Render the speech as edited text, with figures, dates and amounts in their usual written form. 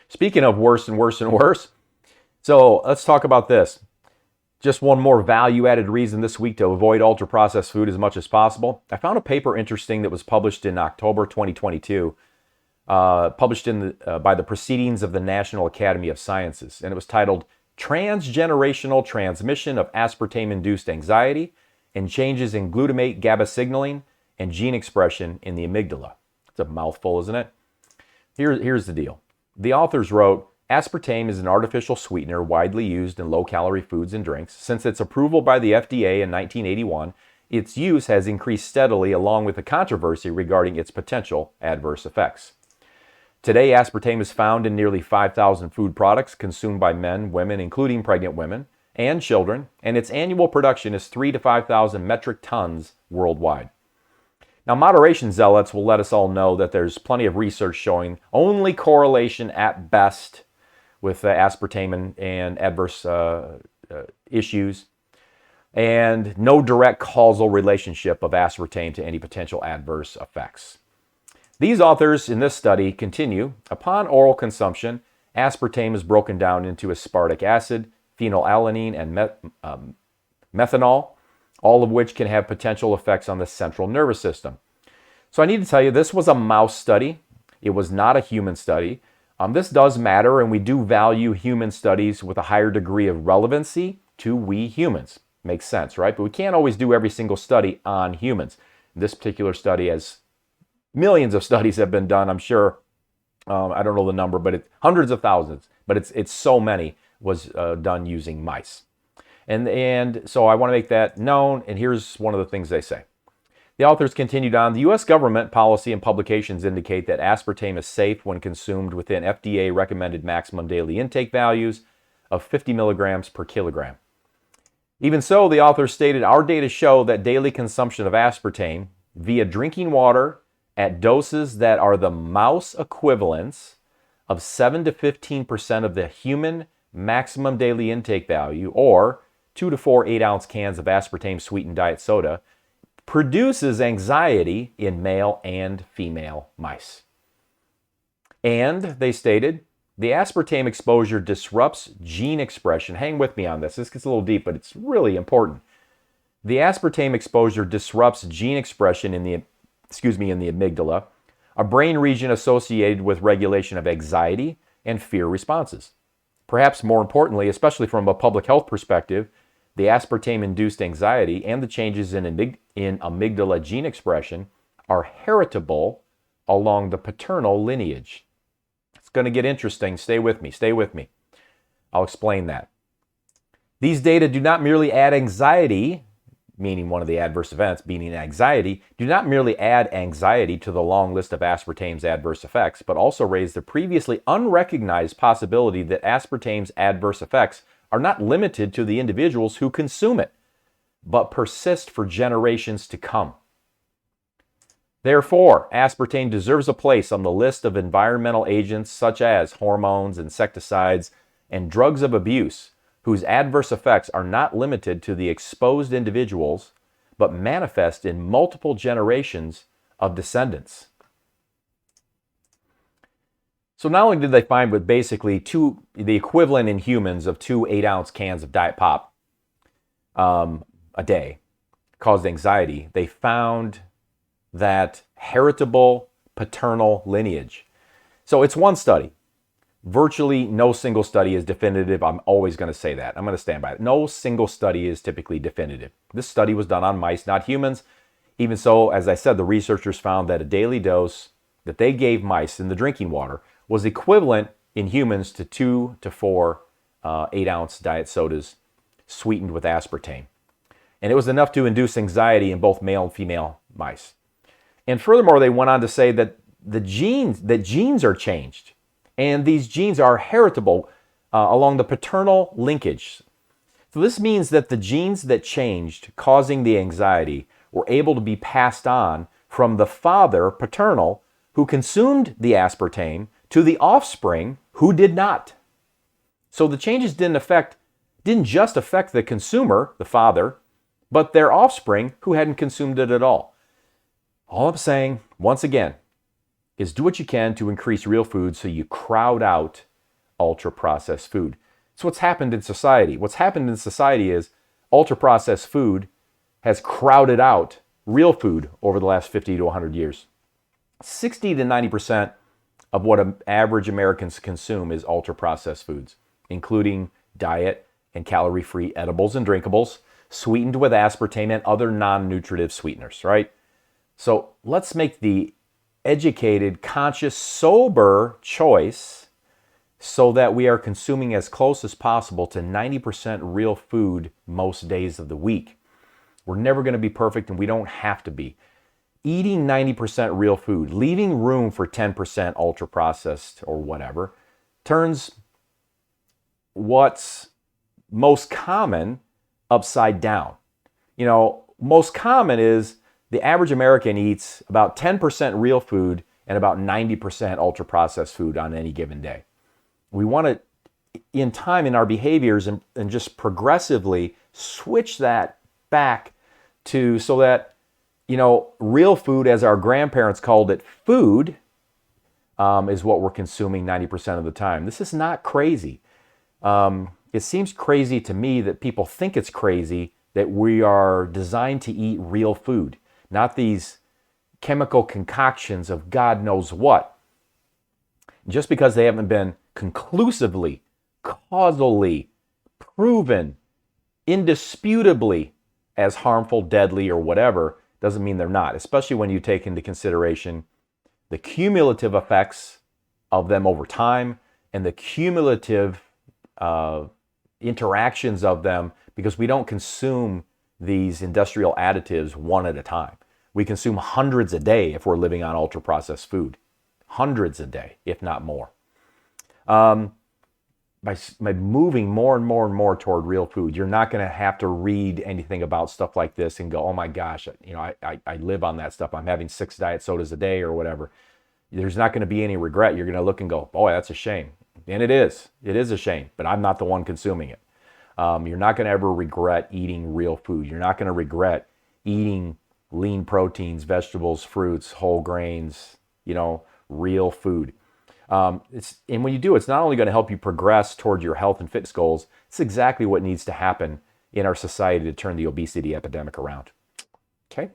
Speaking of worse and worse and worse, so let's talk about this. Just one more value-added reason this week to avoid ultra-processed food as much as possible. I found a paper interesting that was published in October 2022, published by the Proceedings of the National Academy of Sciences, and it was titled Transgenerational Transmission of Aspartame-Induced Anxiety and Changes in Glutamate GABA Signaling and Gene Expression in the Amygdala. It's a mouthful, isn't it? Here's the deal. The authors wrote, aspartame is an artificial sweetener widely used in low-calorie foods and drinks. Since its approval by the FDA in 1981, its use has increased steadily along with the controversy regarding its potential adverse effects. Today, aspartame is found in nearly 5,000 food products consumed by men, women, including pregnant women, and children, and its annual production is 3,000 to 5,000 metric tons worldwide. Now, moderation zealots will let us all know that there's plenty of research showing only correlation at best with aspartame and adverse issues, and no direct causal relationship of aspartame to any potential adverse effects. These authors in this study continue, upon oral consumption, aspartame is broken down into aspartic acid, phenylalanine, and methanol, all of which can have potential effects on the central nervous system. So I need to tell you, this was a mouse study. It was not a human study. This does matter, and we do value human studies with a higher degree of relevancy to we humans. Makes sense, right? But we can't always do every single study on humans. This particular study, as millions of studies have been done, I'm sure, I don't know the number, but it's hundreds of thousands, but it's so many, was done using mice. And so I want to make that known, and here's one of the things they say. The authors continued on, the U.S. government policy and publications indicate that aspartame is safe when consumed within FDA recommended maximum daily intake values of 50 milligrams per kilogram. Even so, the authors stated, our data show that daily consumption of aspartame via drinking water at doses that are the mouse equivalents of 7 to 15% of the human maximum daily intake value, or 2 to 4 8-ounce cans of aspartame sweetened diet soda, produces anxiety in male and female mice. And they stated, the aspartame exposure disrupts gene expression. Hang with me on this. This gets a little deep, but it's really important. The aspartame exposure disrupts gene expression in the amygdala, a brain region associated with regulation of anxiety and fear responses. Perhaps more importantly, especially from a public health perspective, the aspartame-induced anxiety and the changes in amygdala gene expression are heritable along the paternal lineage. It's going to get interesting. Stay with me. I'll explain that. These data do not merely add anxiety, meaning one of the adverse events, meaning anxiety, do not merely add anxiety to the long list of aspartame's adverse effects, but also raise the previously unrecognized possibility that aspartame's adverse effects are not limited to the individuals who consume it, but persist for generations to come. Therefore, aspartame deserves a place on the list of environmental agents such as hormones, insecticides, and drugs of abuse, whose adverse effects are not limited to the exposed individuals, but manifest in multiple generations of descendants. So not only did they find with basically the equivalent in humans of 2 8-ounce cans of Diet Pop a day caused anxiety, they found that heritable paternal lineage. So it's one study. Virtually no single study is definitive. I'm always going to say that. I'm going to stand by it. No single study is typically definitive. This study was done on mice, not humans. Even so, as I said, the researchers found that a daily dose that they gave mice in the drinking water was equivalent in humans to 2 to 4 8-ounce diet sodas sweetened with aspartame. And it was enough to induce anxiety in both male and female mice. And furthermore, they went on to say that genes are changed. And these genes are heritable along the paternal linkage. So this means that the genes that changed, causing the anxiety, were able to be passed on from the father, paternal, who consumed the aspartame, to the offspring who did not. So the changes didn't just affect the consumer, the father, but their offspring who hadn't consumed it at all. All I'm saying, once again, is do what you can to increase real food so you crowd out ultra-processed food. It's what's happened in society. What's happened in society is ultra-processed food has crowded out real food over the last 50 to 100 years. 60 to 90% of what average Americans consume is ultra-processed foods, including diet and calorie-free edibles and drinkables, sweetened with aspartame and other non-nutritive sweeteners, right? So let's make the educated, conscious, sober choice so that we are consuming as close as possible to 90% real food most days of the week. We're never going to be perfect, and we don't have to be. Eating 90% real food, leaving room for 10% ultra-processed or whatever, turns what's most common upside down. You know, most common is the average American eats about 10% real food and about 90% ultra-processed food on any given day. We want to, in time, in our behaviors, and just progressively switch that back to so that, you know, real food, as our grandparents called it, food, is what we're consuming 90% of the time. This is not crazy. It seems crazy to me that people think it's crazy that we are designed to eat real food, not these chemical concoctions of God knows what. Just because they haven't been conclusively, causally proven, indisputably as harmful, deadly, or whatever, doesn't mean they're not, especially when you take into consideration the cumulative effects of them over time and the cumulative interactions of them, because we don't consume these industrial additives one at a time. We consume hundreds a day if we're living on ultra-processed food. Hundreds a day, if not more. By moving more and more and more toward real food, you're not going to have to read anything about stuff like this and go, oh my gosh, you know, I live on that stuff. I'm having 6 diet sodas a day or whatever. There's not going to be any regret. You're going to look and go, boy, that's a shame. And it is a shame, but I'm not the one consuming it. You're not going to ever regret eating real food. You're not going to regret eating lean proteins, vegetables, fruits, whole grains, you know, real food. And when you do, it's not only going to help you progress toward your health and fitness goals, it's exactly what needs to happen in our society to turn the obesity epidemic around. Okay?